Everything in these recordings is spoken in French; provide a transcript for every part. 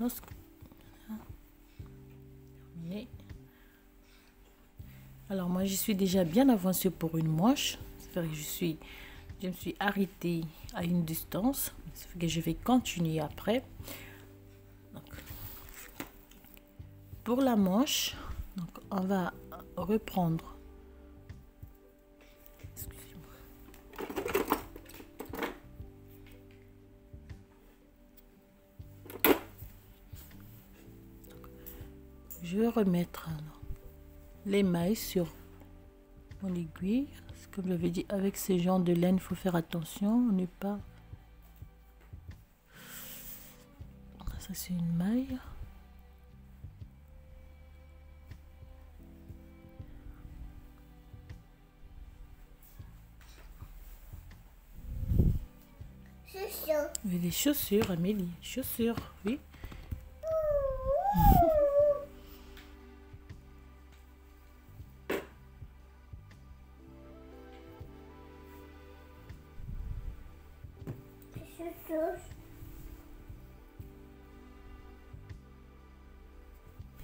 lorsque terminé. Alors moi je suis déjà bien avancée pour une manche. C'est vrai que je me suis arrêtée à une distance. Ça fait que je vais continuer après. Donc, pour la manche, donc on va reprendre. Je vais remettre les mailles sur mon aiguille. Comme j'avais dit, avec ces genres de laine, il faut faire attention. On n'est pas... Ça, c'est une maille. Chaussures. Mais des chaussures, Amélie. Chaussures, oui.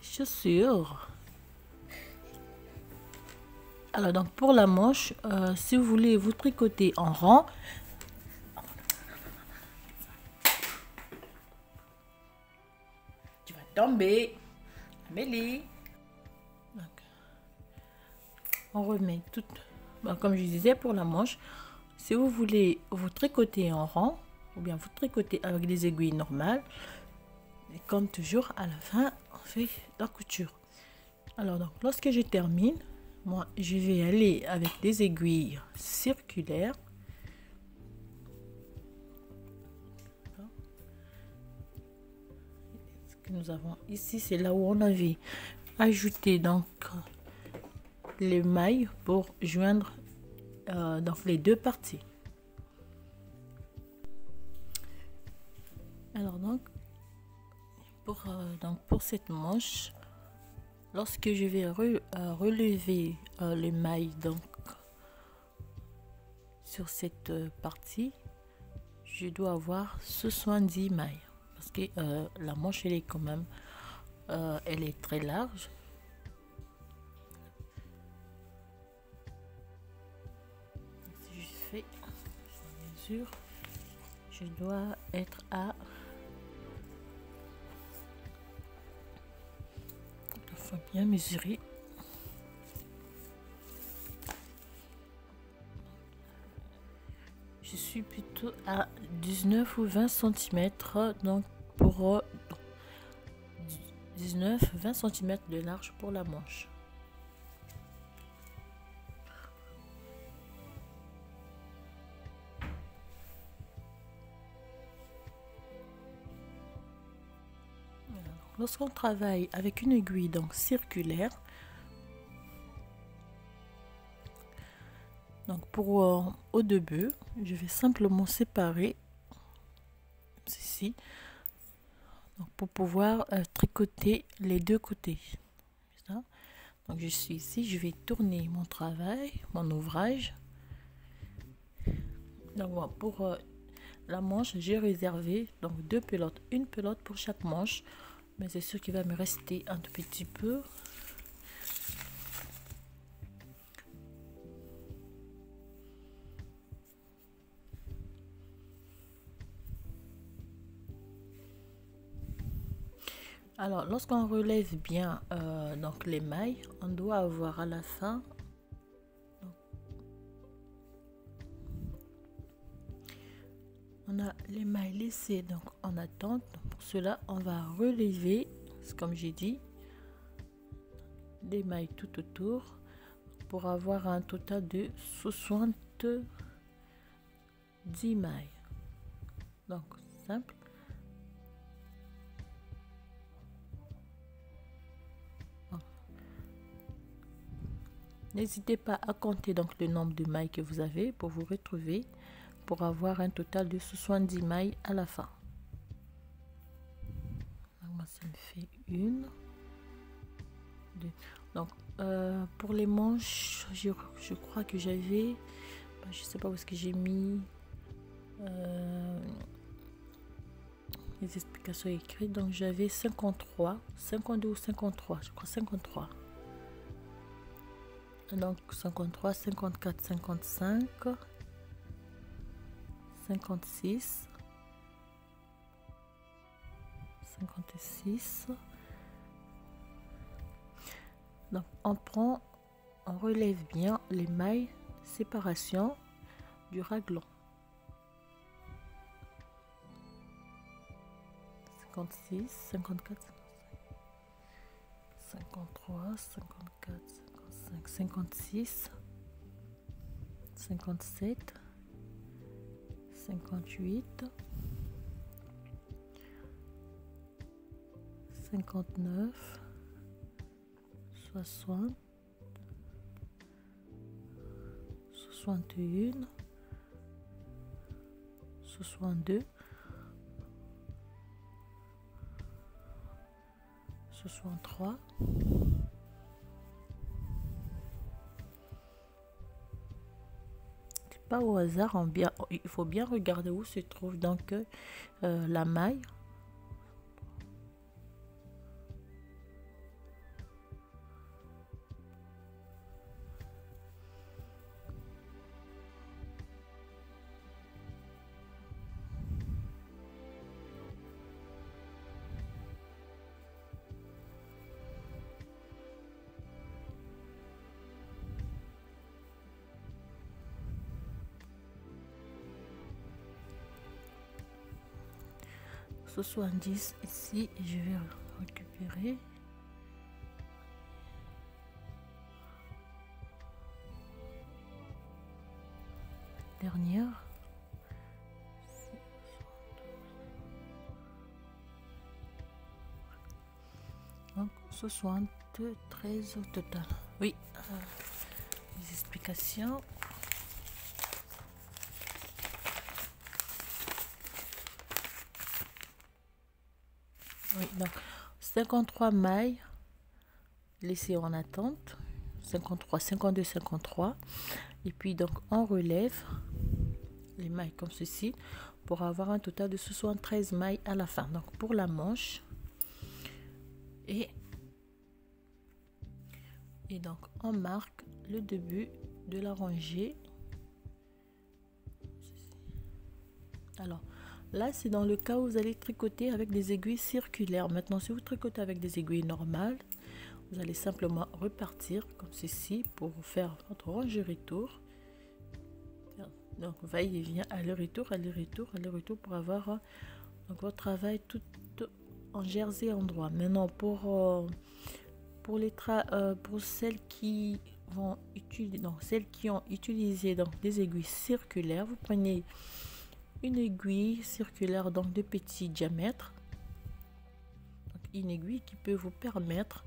Chaussures. Alors donc pour la manche, si vous voulez vous tricoter en rang, tu vas tomber, Amélie. Donc, on remet tout. Comme je disais pour la manche, si vous voulez vous tricoter en rang ou bien vous tricoter avec des aiguilles normales, et comme toujours à la fin on fait la couture. Alors donc lorsque je termine, moi je vais aller avec des aiguilles circulaires. Ce que nous avons ici, c'est là où on avait ajouté donc les mailles pour joindre donc les deux parties. Alors donc pour cette manche, lorsque je vais relever les mailles donc sur cette partie, je dois avoir 70 mailles parce que la manche elle est quand même elle est très large. Si je fais la mesure, je dois être à bien mesurer. Je suis plutôt à 19 ou 20 cm, donc pour 19-20 cm de large pour la manche. Lorsqu'on travaille avec une aiguille donc circulaire, donc pour au début, je vais simplement séparer ceci donc pour pouvoir tricoter les deux côtés. Ça. Donc je suis ici, je vais tourner mon travail, mon ouvrage. Donc voilà, pour la manche, j'ai réservé donc deux pelotes, une pelote pour chaque manche. Mais c'est sûr qu'il va me rester un tout petit peu. Alors, lorsqu'on relève bien donc les mailles, on doit avoir à la fin on a les mailles laissées donc en attente. Pour cela, on va relever, comme j'ai dit, des mailles tout autour pour avoir un total de 70 mailles. Donc, simple. N'hésitez pas à compter donc le nombre de mailles que vous avez pour vous retrouver, pour avoir un total de 70 mailles à la fin. Donc, moi, ça me fait une, deux. Donc, pour les manches, je crois que j'avais, je sais pas où est-ce que j'ai mis, les explications écrites. Donc j'avais 53, 52 ou 53, je crois 53. Donc 53, 54, 55, 56, 56. Donc on relève bien les mailles séparation du raglan. 56, 54, 53, 54, 55, 56, 57, 58, 59, 60, 61, 62, 63, pas au hasard, il faut bien regarder où se trouve donc la maille. Ce 70 ici, je vais récupérer dernière. Donc 73 au total. Oui, les explications. Oui, donc 53 mailles laissées en attente, 53, 52, 53. Et puis donc on relève les mailles comme ceci pour avoir un total de 73 mailles à la fin. Donc pour la manche et donc on marque le début de la rangée. Alors là, c'est dans le cas où vous allez tricoter avec des aiguilles circulaires. Maintenant, si vous tricotez avec des aiguilles normales, vous allez simplement repartir comme ceci pour faire votre rangée retour. Donc, va-et-vient, aller-retour, aller-retour, aller-retour pour avoir donc, votre travail tout en jersey endroit. Maintenant, pour celles qui vont utiliser, donc celles qui ont utilisé donc des aiguilles circulaires, vous prenez une aiguille circulaire donc de petit diamètre, donc une aiguille qui peut vous permettre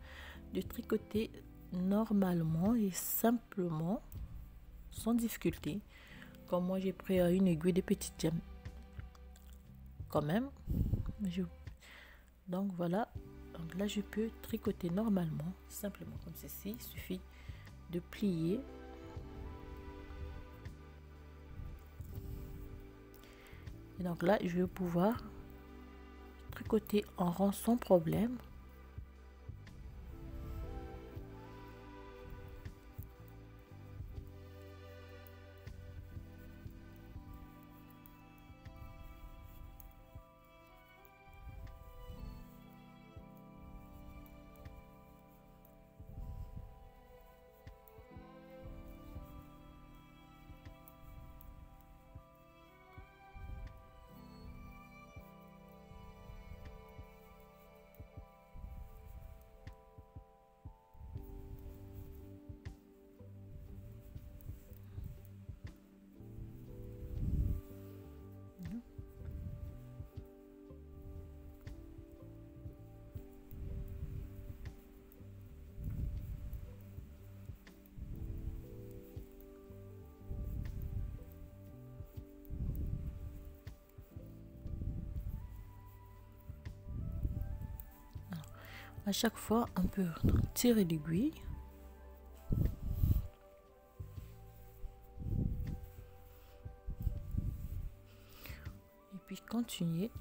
de tricoter normalement et simplement sans difficulté. Comme moi j'ai pris une aiguille de petit diamètre quand même, donc voilà, donc là je peux tricoter normalement simplement comme ceci. Il suffit de plier et donc là je vais pouvoir tricoter en rang sans problème. À chaque fois, on peut tirer l'aiguille. Et puis continuer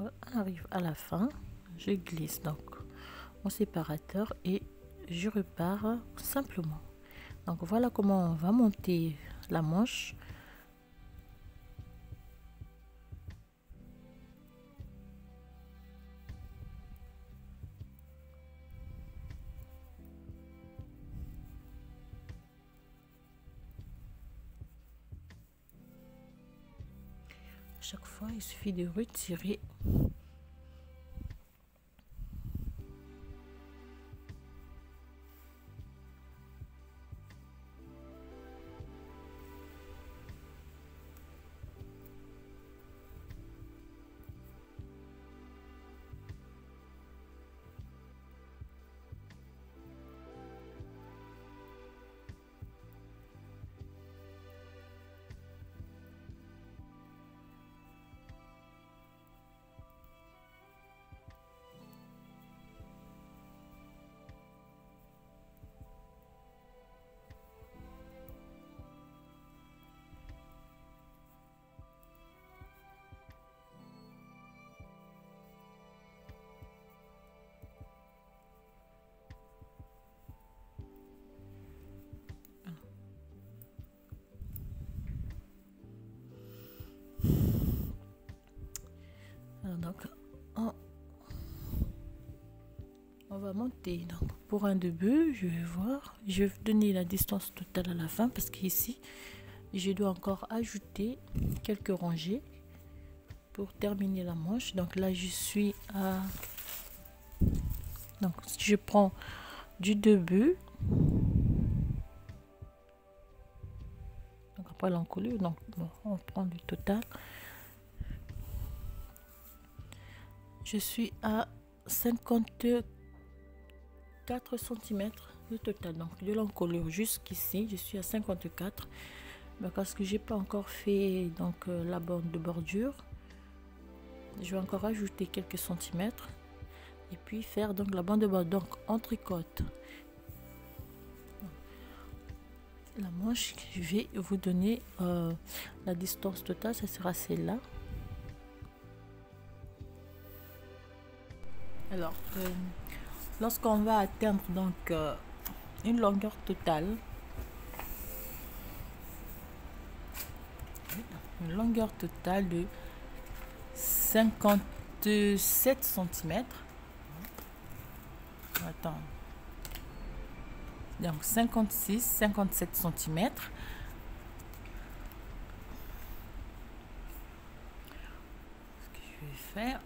On arrive à la fin, je glisse donc mon séparateur et je repars simplement. Donc voilà comment on va monter la manche. Chaque fois, il suffit de retirer. Donc on va monter. Donc pour un début, je vais voir, je vais donner la distance totale à la fin parce qu'ici je dois encore ajouter quelques rangées pour terminer la manche. Donc là je suis à, donc si je prends du début, donc après l'encolure, donc bon, on prend du total. Je suis à 54 cm de total, donc de l'encolure jusqu'ici je suis à 54, parce que j'ai pas encore fait donc la bande de bordure. Je vais encore ajouter quelques centimètres et puis faire donc la bande de bordure. Donc on tricote la manche. Je vais vous donner la distance totale, ça sera celle-là. Alors lorsqu'on va atteindre donc une longueur totale, de 57 cm. Attends. Donc 57 cm. Ce que je vais faire,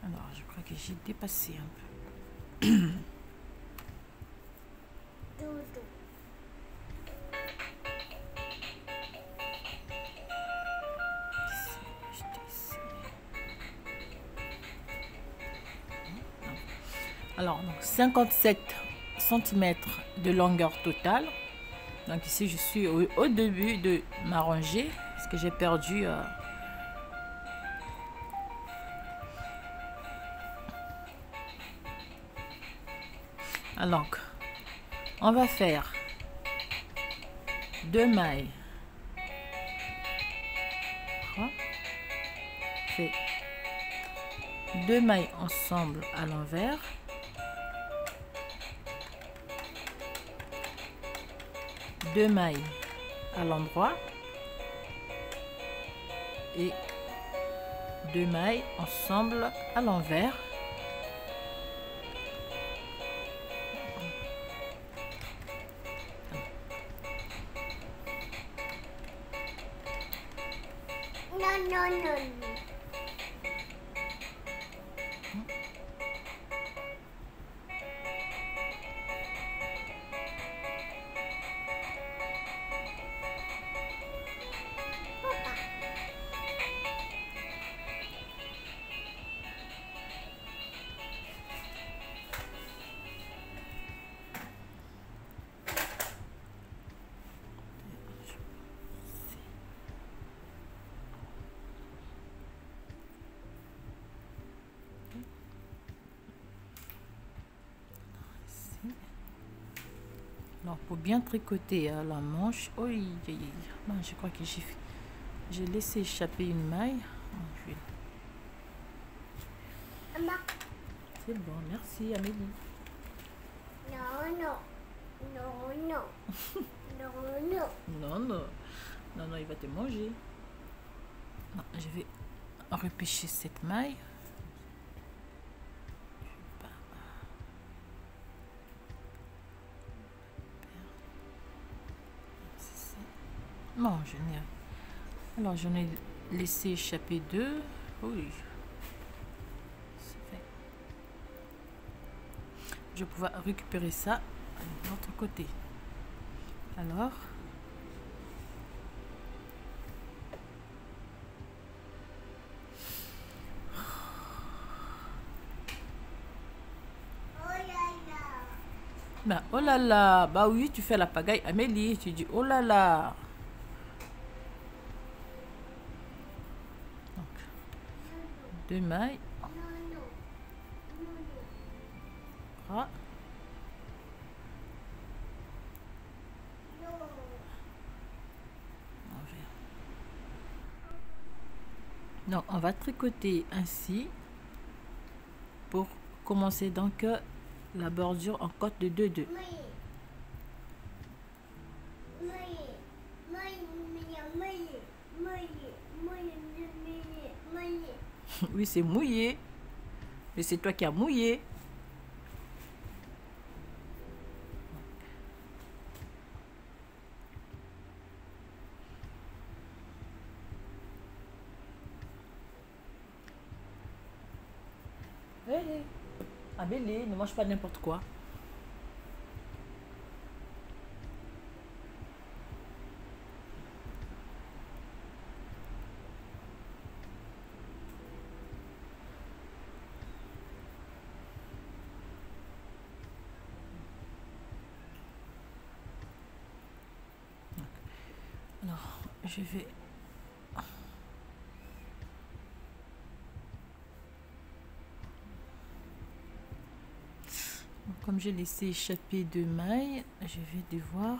alors je crois que j'ai dépassé un peu. Alors donc 57 cm de longueur totale. Donc ici je suis au début de ma rangée parce que j'ai perdu alors on va faire 2 mailles, fait 2 mailles ensemble à l'envers, deux mailles à l'endroit et 2 mailles ensemble à l'envers. Non. Alors pour bien tricoter la manche, oh, non, je crois que j'ai laissé échapper une maille. Maman. C'est bon, merci Amélie. Non, non. Non, non. Non, non. Non, non. Non, non, il va te manger. Non, je vais repêcher cette maille. Non, je n'ai. Alors, j'en ai laissé échapper deux. Oui. C'est fait. Je vais pouvoir récupérer ça de l'autre côté. Alors. Ben, oh là là, bah oui, tu fais la pagaille, Amélie, tu dis oh là là. Donc, 2 mailles. Ah. Non, on va tricoter ainsi pour commencer donc la bordure en cote de 2-2. Oui, c'est mouillé. Mais c'est toi qui as mouillé. Hey, Amélie, ne mange pas n'importe quoi. Alors, je vais... Comme j'ai laissé échapper 2 mailles, je vais devoir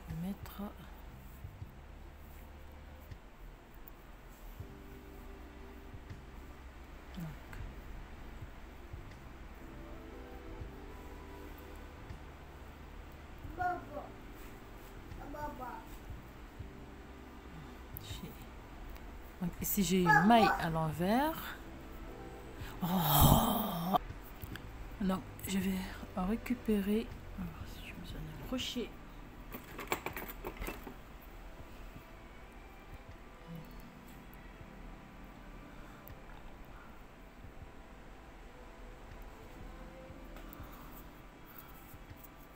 remettre... Donc ici j'ai une maille à l'envers. Oh, donc je vais récupérer. J'ai besoin d'un crochet.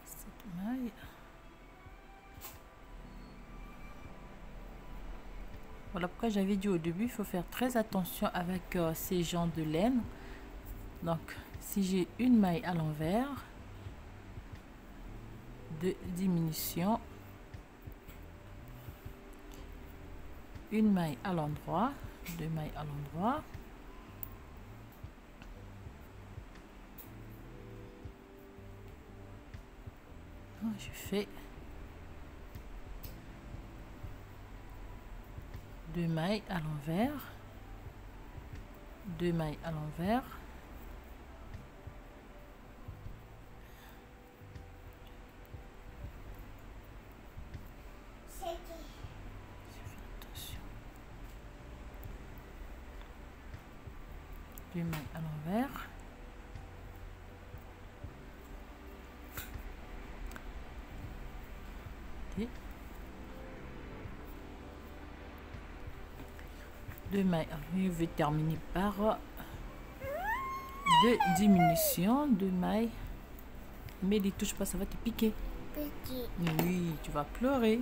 Cette maille. Voilà pourquoi j'avais dit au début, il faut faire très attention avec ces genres de laine. Donc, si j'ai une maille à l'envers, de diminution, une maille à l'endroit, 2 mailles à l'endroit. Je fais 2 mailles à l'envers, 2 mailles à l'envers, attention, 2 mailles à l'envers, et 2 mailles. Je vais terminer par 2 diminutions, 2 mailles. Mais ne touche pas, ça va te piquer. Petit. Oui, tu vas pleurer.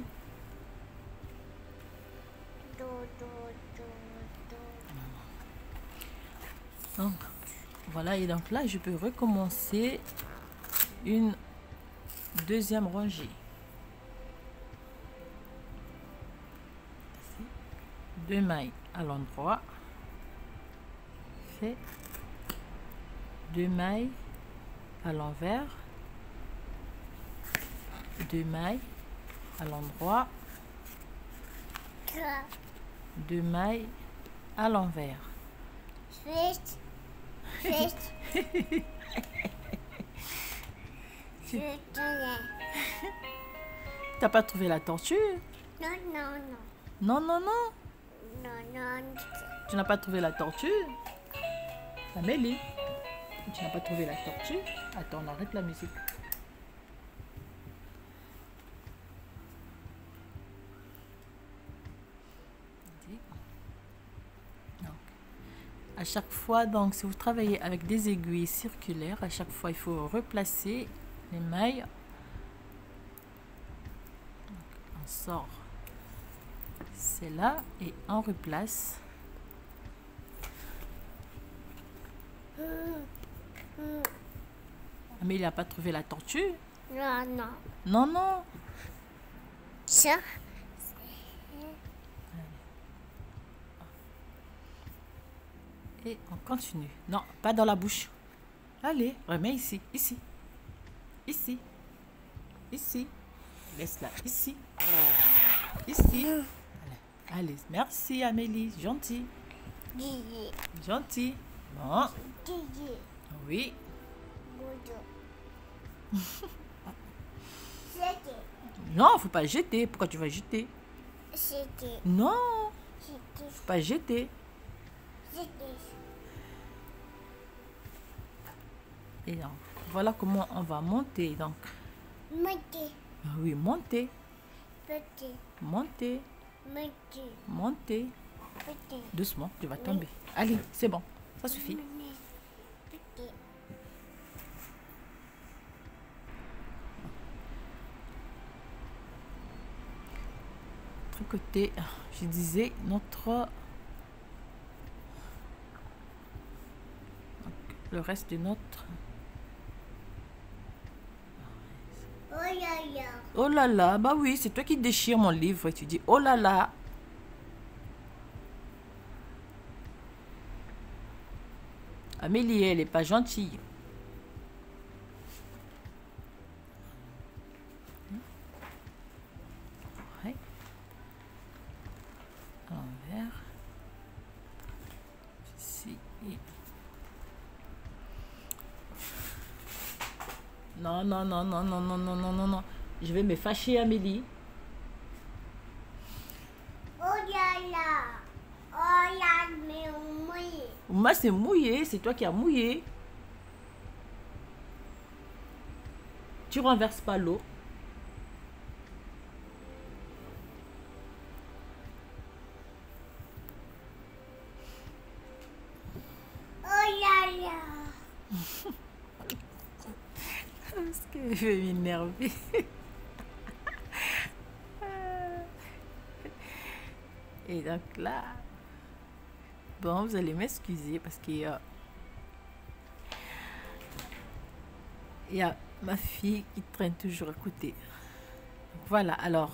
Donc, voilà, et donc là, je peux recommencer une deuxième rangée. 2 mailles à l'endroit, fait 2 mailles à l'envers, 2 mailles à l'endroit, 2 mailles à l'envers. Vite. Vite. Je connais. T'as pas trouvé la tortue? Non, non, non. Non, non, non. Non, non. Tu n'as pas trouvé la tortue? Amélie, tu n'as pas trouvé la tortue? Attends, on arrête la musique. Donc, à chaque fois, donc, si vous travaillez avec des aiguilles circulaires, à chaque fois, il faut replacer les mailles. Donc, on sort celle-là et on replace. Mais il n'a pas trouvé la tortue? Non, non. Non, non. Ça. Et on continue. Non, pas dans la bouche. Allez, remets ici, ici. Ici. Ici. Laisse-la ici. Ici. Allez, allez, merci Amélie. Gentil. Gigi. Gentil. Bon. Gigi. Oui. Boudou. C'était. Non, faut pas jeter. Pourquoi tu vas jeter? C'était. Non, C'était. faut pas jeter. C'était. Et donc, voilà comment on va monter. Donc, Monter. oui, monter, Petit. monter, Monter. monter. Petit. Doucement, tu vas tomber. Allez, c'est bon, ça suffit. Petit. Autre côté, je disais notre... le reste de notre... Oh là là. Oh là là, bah oui, c'est toi qui déchires mon livre et tu dis oh là là. Amélie, elle est pas gentille. Ouais. À l'envers. Ici. Non, non, non, non, non, non, non, non, non, non. Je vais me fâcher, Amélie. Oh là là. Oh là, mais oui. Moi, c'est mouillé, c'est toi qui as mouillé. Tu renverses pas l'eau. Oh là là. Parce que je vais m'énerver. Et donc là, bon, vous allez m'excuser parce qu'il y a ma fille qui traîne toujours à côté. Donc voilà, alors.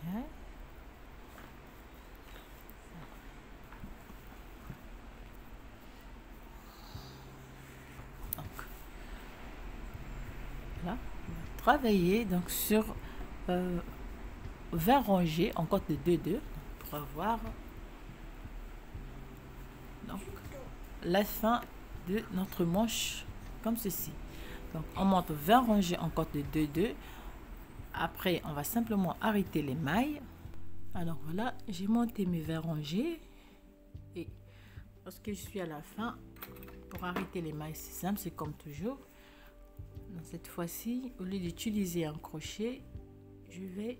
Hein? Donc, là, on va travailler donc sur 20 rangées en compte de 2-2 pour avoir donc la fin de notre manche comme ceci. Donc on monte 20 rangées en compte de 2-2. Après on va simplement arrêter les mailles. Alors voilà, j'ai monté mes 20 rangées et lorsque je suis à la fin, pour arrêter les mailles, c'est simple, c'est comme toujours. Donc cette fois-ci, au lieu d'utiliser un crochet, je vais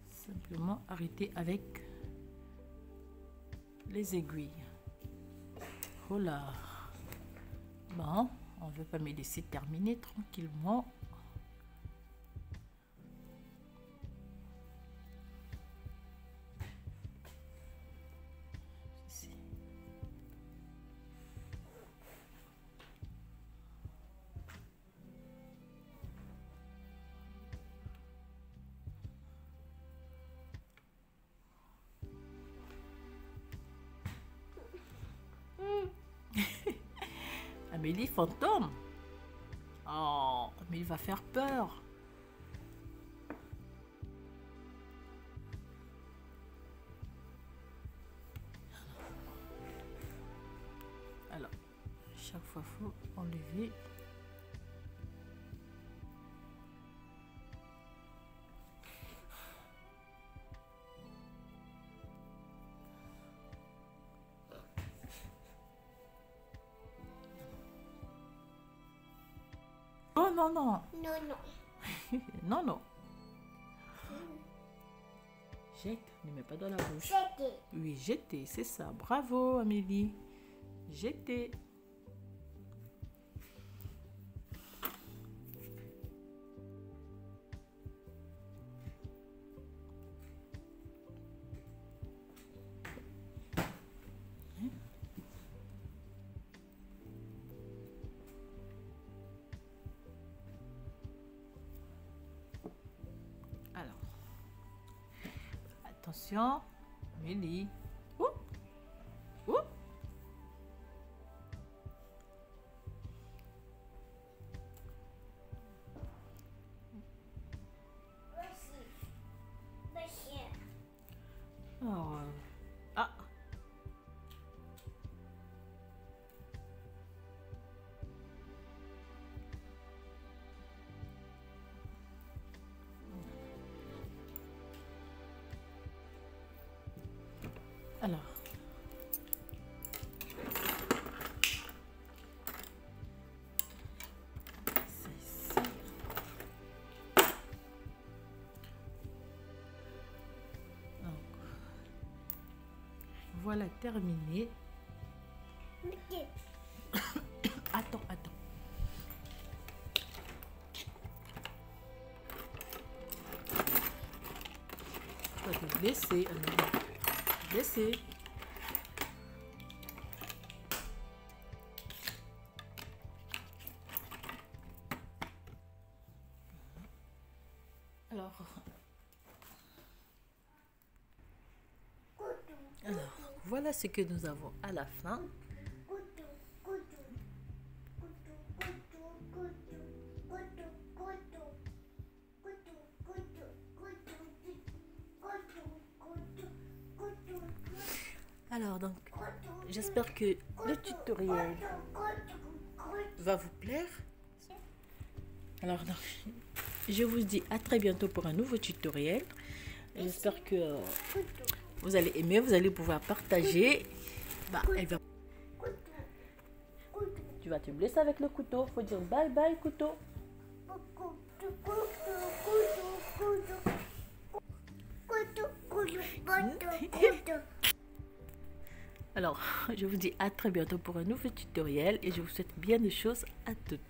simplement arrêter avec les aiguilles. Oh là! Bon, on ne veut pas me laisser terminer tranquillement. Ici. Amélie fantôme. Oh, mais il va faire peur. Alors, chaque fois, il faut enlever. Oh non, non. Non, non. Non, non. Jette, ne mets pas dans la bouche. C'était. Oui, jeter, c'est ça. Bravo, Amélie. Jeter. Alors, attention, Amélie. Ouh, ouh. Voici. Voici. Oh. Ah. Alors. C'est ici. Donc, voilà terminé. Ok. Attends, attends. Tu vas te blesser. Blesser. Alors, voilà ce que nous avons à la fin. Alors donc, j'espère que le tutoriel va vous plaire. Alors donc, je vous dis à très bientôt pour un nouveau tutoriel. J'espère que vous allez aimer, vous allez pouvoir partager. Bah, tu vas te blesser avec le couteau. Faut dire bye bye couteau. Alors, je vous dis à très bientôt pour un nouveau tutoriel et je vous souhaite bien de choses à toutes.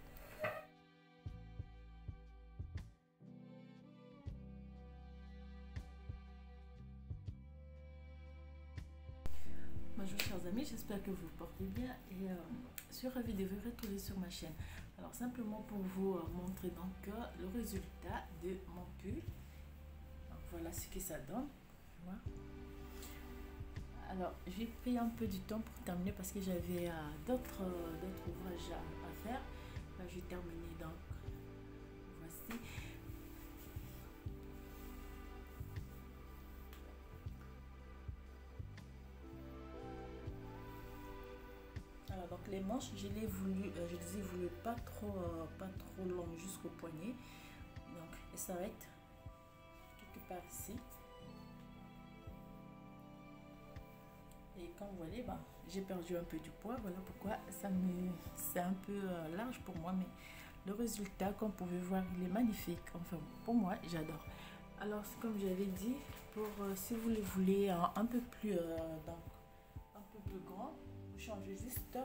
Bonjour chers amis, j'espère que vous vous portez bien et je suis ravie de vous retrouver sur ma chaîne. Alors simplement pour vous montrer donc le résultat de mon pull. Donc, voilà ce que ça donne. Voilà. Alors j'ai pris un peu du temps pour terminer parce que j'avais d'autres ouvrages à faire. Là j'ai terminé donc voici. Alors donc les manches je les ai voulu pas trop longues jusqu'au poignet. Donc elles s'arrêtent quelque part ici. Et comme vous voyez, bah, j'ai perdu un peu du poids, voilà pourquoi c'est un peu large pour moi, mais le résultat, comme vous pouvez voir, il est magnifique. Enfin, pour moi, j'adore. Alors, comme j'avais dit, pour si vous le voulez un peu plus grand, vous changez juste